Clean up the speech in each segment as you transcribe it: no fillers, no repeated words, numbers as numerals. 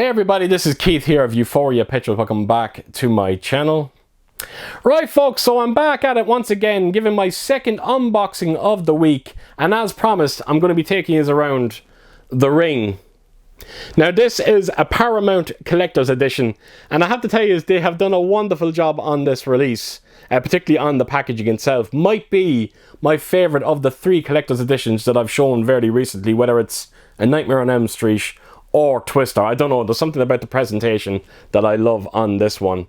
Hey everybody, this is Keith here of Euphoria Pictures. Welcome back to my channel. Right folks, so I'm back at it once again, giving my second unboxing of the week. And as promised, I'm going to be taking you around The Ring. Now this is a Paramount Collector's Edition, and I have to tell you, they have done a wonderful job on this release, particularly on the packaging itself. Might be my favourite of the three Collector's Editions that I've shown very recently, whether it's A Nightmare on Elm Street or Twister. I don't know, there's something about the presentation that I love on this one.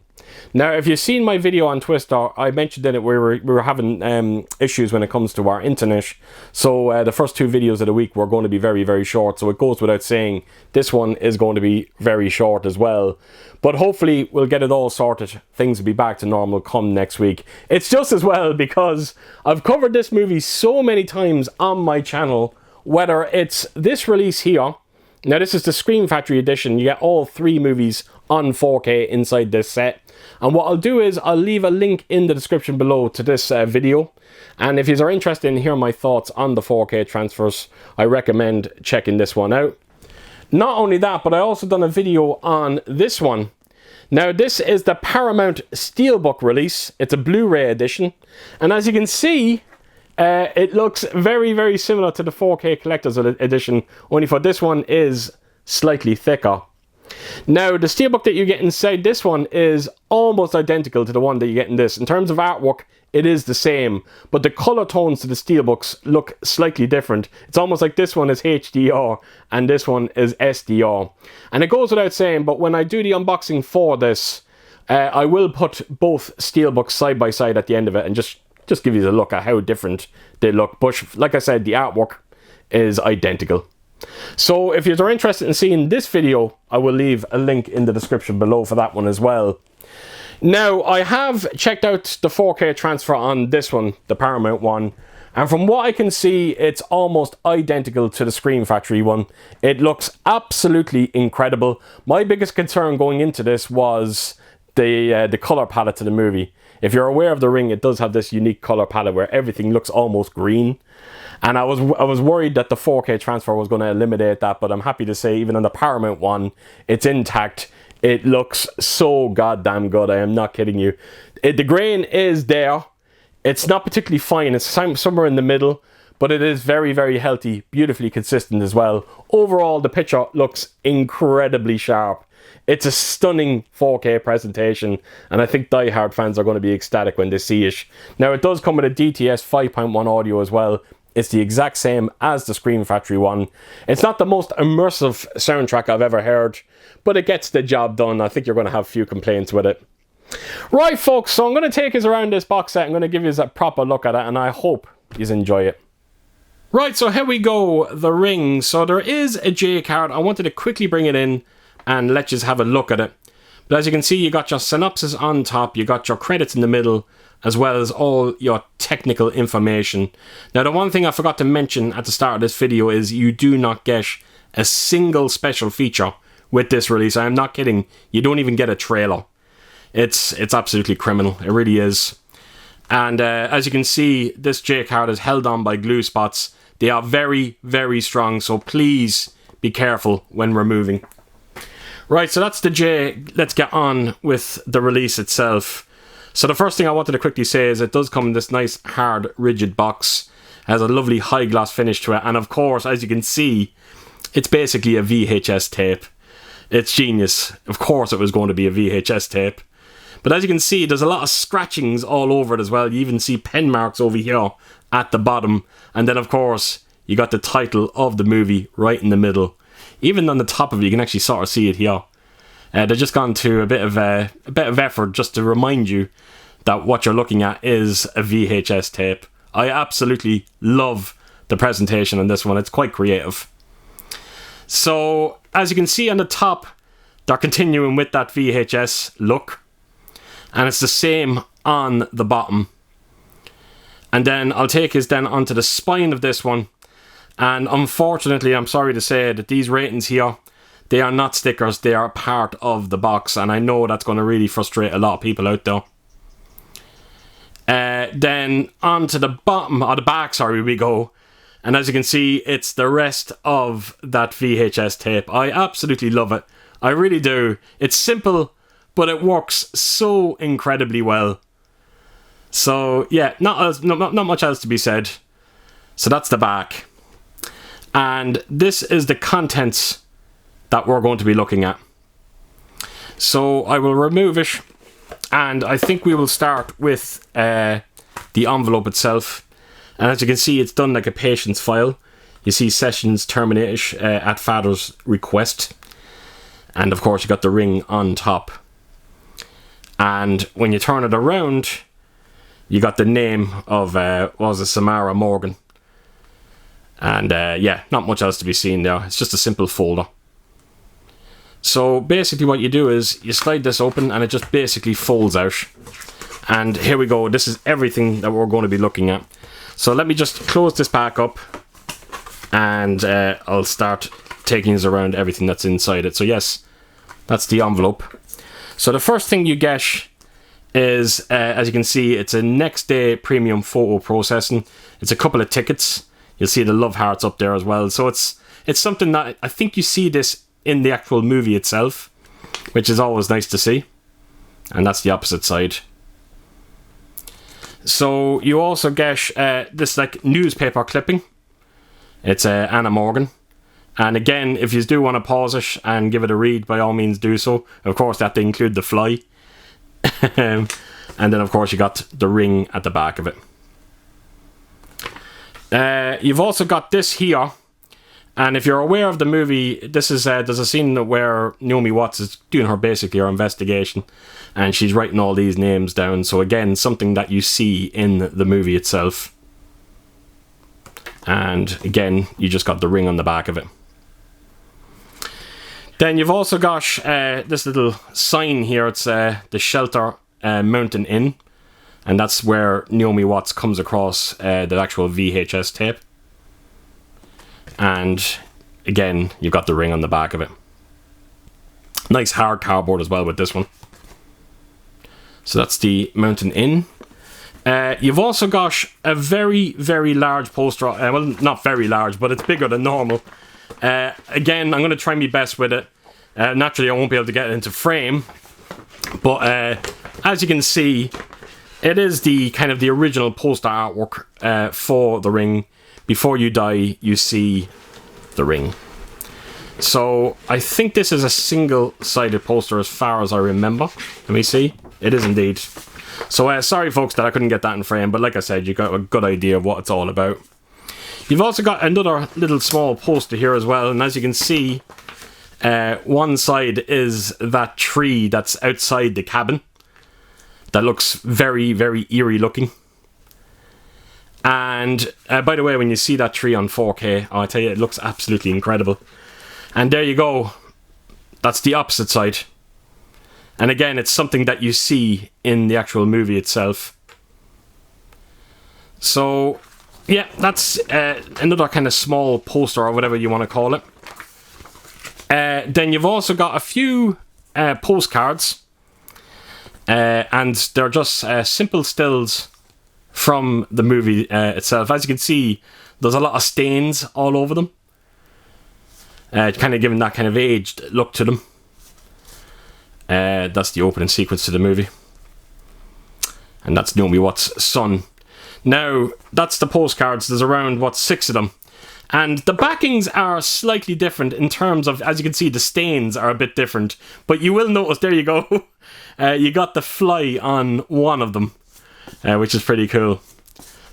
Now, if you've seen my video on Twister, I mentioned in it we were having issues when it comes to our internet. So the first two videos of the week were going to be very, very short. So it goes without saying, this one is going to be very short as well. But hopefully we'll get it all sorted. Things will be back to normal come next week. It's just as well because I've covered this movie so many times on my channel, whether it's this release here. Now this is the Scream Factory edition. You get all three movies on 4K inside this set. And what I'll do is I'll leave a link in the description below to this video. And if you are interested in hearing my thoughts on the 4K transfers, I recommend checking this one out. Not only that, but I also done a video on this one. Now this is the Paramount Steelbook release. It's a Blu-ray edition. And as you can see, it looks very, very similar to the 4K Collector's Edition, only for this one is slightly thicker. Now, the Steelbook that you get inside this one is almost identical to the one that you get in this. In terms of artwork, it is the same, but the colour tones to the Steelbooks look slightly different. It's almost like this one is HDR and this one is SDR. And it goes without saying, but when I do the unboxing for this, I will put both Steelbooks side by side at the end of it and just give you a look at how different they look. But like I said, the artwork is identical. So if you're interested in seeing this video, I will leave a link in the description below for that one as well. Now, I have checked out the 4K transfer on this one, the Paramount one, and from what I can see, it's almost identical to the Scream Factory one. It looks absolutely incredible. My biggest concern going into this was the color palette to the movie. If you're aware of The Ring, it does have this unique color palette where everything looks almost green. And I was worried that the 4K transfer was going to eliminate that, but I'm happy to say even on the Paramount one, it's intact. It looks so goddamn good, I am not kidding you. The grain is there. It's not particularly fine, it's somewhere in the middle, but it is very, very healthy, beautifully consistent as well. Overall, the picture looks incredibly sharp. It's a stunning 4K presentation, and I think die-hard fans are going to be ecstatic when they see it. Now, it does come with a DTS 5.1 audio as well. It's the exact same as the Scream Factory one. It's not the most immersive soundtrack I've ever heard, but it gets the job done. I think you're going to have few complaints with it. Right, folks, so I'm going to take us around this box set. I'm going to give you a proper look at it, and I hope you enjoy it. Right, so here we go, The Ring. So there is a J card. I wanted to quickly bring it in and let you have a look at it. But as you can see, you got your synopsis on top, you got your credits in the middle, as well as all your technical information. Now, the one thing I forgot to mention at the start of this video is you do not get a single special feature with this release. I am not kidding. You don't even get a trailer. It's absolutely criminal. It really is. And as you can see, this J card is held on by glue spots. They are very, very strong, so please be careful when removing. Right, so that's the J. Let's get on with the release itself. So the first thing I wanted to quickly say is it does come in this nice, hard, rigid box. It has a lovely high gloss finish to it. And of course, as you can see, it's basically a VHS tape. It's genius. Of course it was going to be a VHS tape. But as you can see, there's a lot of scratchings all over it as well. You even see pen marks over here at the bottom. And then, of course, you got the title of the movie right in the middle. Even on the top of it, you can actually sort of see it here. They've just gone to a bit of effort just to remind you that what you're looking at is a VHS tape. I absolutely love the presentation on this one. It's quite creative. So, as you can see on the top, they're continuing with that VHS look. And it's the same on the bottom. And then I'll take us then onto the spine of this one. And unfortunately, I'm sorry to say that these ratings here, they are not stickers, they are part of the box, and I know that's going to really frustrate a lot of people out there. Then onto the bottom, or the back, sorry, we go. And as you can see, it's the rest of that VHS tape. I absolutely love it. I really do. It's simple, but it works so incredibly well. So yeah, not much else to be said. So that's the back. And this is the contents that we're going to be looking at. So I will remove it, and I think we will start with the envelope itself. And as you can see, it's done like a patient's file. You see sessions terminated at father's request. And of course you got the ring on top. And when you turn it around, you got the name of, what was it, Samara Morgan. And yeah, not much else to be seen there. It's just a simple folder. So basically what you do is you slide this open and it just basically folds out. And here we go. This is everything that we're going to be looking at. So let me just close this back up, and I'll start taking us around everything that's inside it. So yes, that's the envelope. So the first thing you get is, as you can see, it's a next day premium photo processing. It's a couple of tickets. You'll see the love hearts up there as well. So it's something that I think you see this in the actual movie itself, which is always nice to see. And that's the opposite side. So you also get this like newspaper clipping. It's Anna Morgan. And again, if you do want to pause it and give it a read, by all means do so. Of course, that they include the fly. And then of course you got the ring at the back of it. You've also got this here. And if you're aware of the movie, this is there's a scene where Naomi Watts is doing basically her investigation, and she's writing all these names down. So again, something that you see in the movie itself. And again, you just got the ring on the back of it. Then you've also got this little sign here. It's the Shelter Mountain Inn, and that's where Naomi Watts comes across the actual VHS tape. And again, you've got the ring on the back of it. Nice hard cardboard as well with this one. So that's the Mountain Inn. You've also got a very, very large poster. Well, not very large, but it's bigger than normal. Again, I'm going to try my best with it. Naturally, I won't be able to get it into frame. But as you can see, it is the kind of the original poster artwork for the ring. Before you die, you see the ring. So I think this is a single-sided poster as far as I remember. Let me see. It is indeed. So sorry folks that I couldn't get that in frame, but like I said, you got a good idea of what it's all about. You've also got another little small poster here as well, and as you can see, one side is that tree that's outside the cabin. That looks very, very eerie looking. And by the way, when you see that tree on 4K, I tell you, it looks absolutely incredible. And there you go. That's the opposite side. And again, it's something that you see in the actual movie itself. So, yeah, that's another kind of small poster or whatever you want to call it. Then you've also got a few postcards. And they're just simple stills from the movie itself. As you can see, there's a lot of stains all over them. Kind of giving that kind of aged look to them. That's the opening sequence to the movie. And that's Naomi Watts' son. Now, that's the postcards. There's around, 6 of them. And the backings are slightly different in terms of, as you can see, the stains are a bit different. But you will notice, there you go, you got the fly on one of them. Which is pretty cool.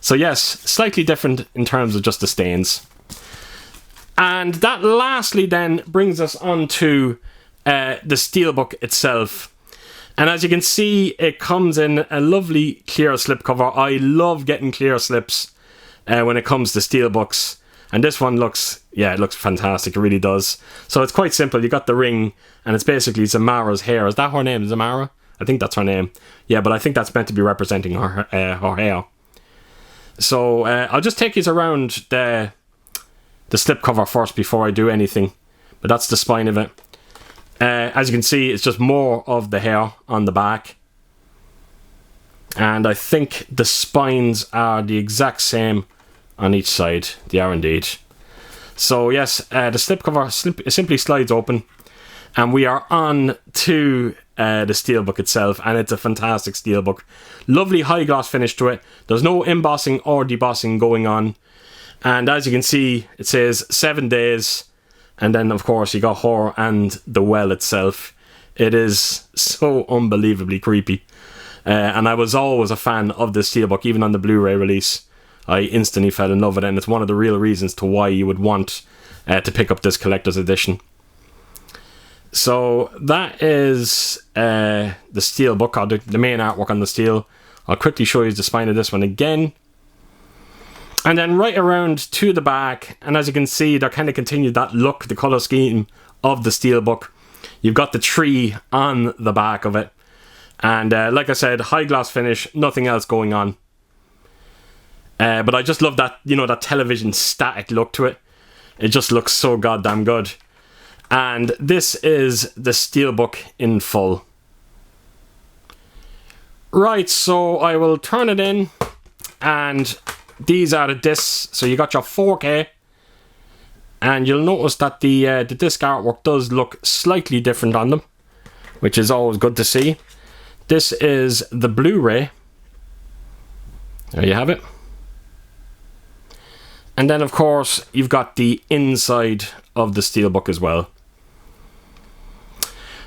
So yes, slightly different in terms of just the stains. And that lastly then brings us on to the Steelbook itself. And as you can see, it comes in a lovely clear slipcover. I love getting clear slips when it comes to Steelbooks. And this one looks, yeah, it looks fantastic. It really does. So it's quite simple. You got the ring, and it's basically Zamara's hair. Is that her name, Zamara? I think that's her name. Yeah, but I think that's meant to be representing her hair. So I'll just take you around the slipcover first before I do anything. But that's the spine of it. As you can see, it's just more of the hair on the back. And I think the spines are the exact same on each side. They are indeed. So yes, the slipcover simply slides open. And we are on to the Steelbook itself, and it's a fantastic Steelbook. Lovely high gloss finish to it. There's no embossing or debossing going on. And as you can see, it says 7 days. And then, of course, you got horror and the well itself. It is so unbelievably creepy. And I was always a fan of the Steelbook, even on the Blu-ray release. I instantly fell in love with it, and it's one of the real reasons to why you would want to pick up this collector's edition. So that is the Steelbook, or the main artwork on the steel. I'll quickly show you the spine of this one again. And then right around to the back, and as you can see, they kind of continued that look, the colour scheme of the Steelbook. You've got the tree on the back of it. And like I said, high gloss finish, nothing else going on. But I just love that, you know, that television static look to it. It just looks so goddamn good. And this is the Steelbook in full. Right, so I will turn it in, and these are the discs. So you got your 4K, and you'll notice that the disc artwork does look slightly different on them, which is always good to see. This is the Blu-ray. There you have it. And then, of course, you've got the inside of the Steelbook as well.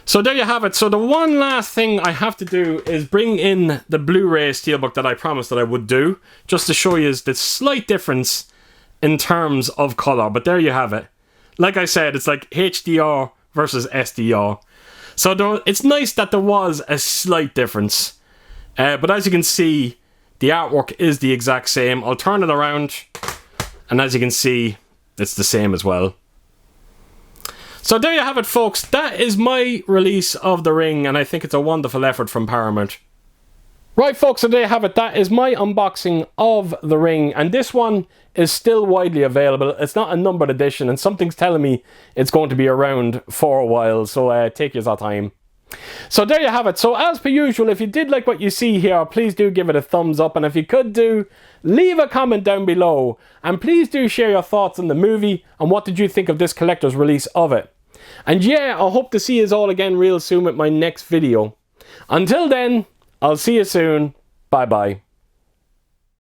So there you have it. So the one last thing I have to do is bring in the Blu-ray Steelbook that I promised that I would do, just to show you the slight difference in terms of colour. But there you have it. Like I said, it's like HDR versus SDR. So it's nice that there was a slight difference. But as you can see, the artwork is the exact same. I'll turn it around, and as you can see, it's the same as well. So there you have it, folks. That is my release of The Ring, and I think it's a wonderful effort from Paramount. Right, folks, so there you have it. That is my unboxing of The Ring, and this one is still widely available. It's not a numbered edition, and something's telling me it's going to be around for a while, so take your time. So there you have it. So as per usual, if you did like what you see here, please do give it a thumbs up, and if you could do, leave a comment down below, and please do share your thoughts on the movie and what did you think of this collector's release of it. And yeah, I hope to see you all again real soon with my next video. Until then, I'll see you soon. Bye bye.